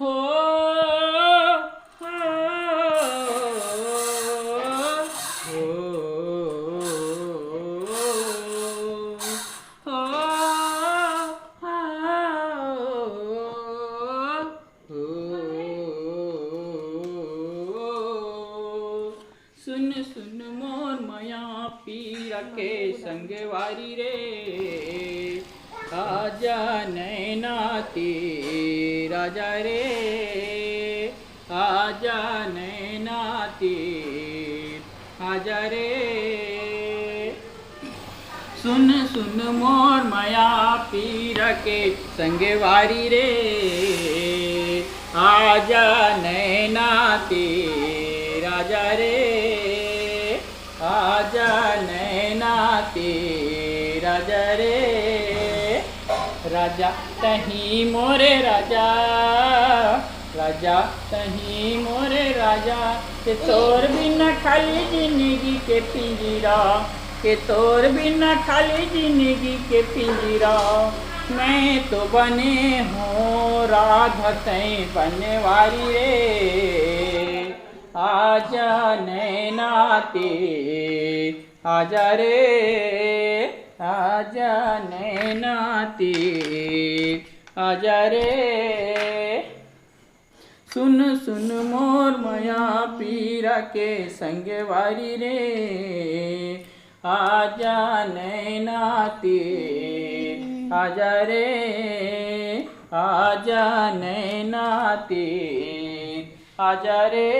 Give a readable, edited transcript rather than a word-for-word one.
हो हो सुन सुन मोर माया पीरा के संगवारी रे, आजा नैना तीर आजा रे, आजा नैना तीर आजा रे। सुन सुन मोर माया पीरा के संगवारी रे, आजा नैना तीर आजा रे, आजा नैना तीर आजा रे। राजा तहीं मोरे राजा, राजा तहीं मोरे राजा, के तोर बिना खाली जिंदगी के पिंजरा, के तोर बिना खाली जिंदगी के पिंजरा। मैं तो बने हूँ राधा तैं बनवारी रे, आजा नैना तीर आजा रे, आजा नैना तीर आजा रे। सुन सुन मोर माया पीरा के संगवारी रे, आजा नैना तीर आजा रे, आजा नैना तीर आजा रे।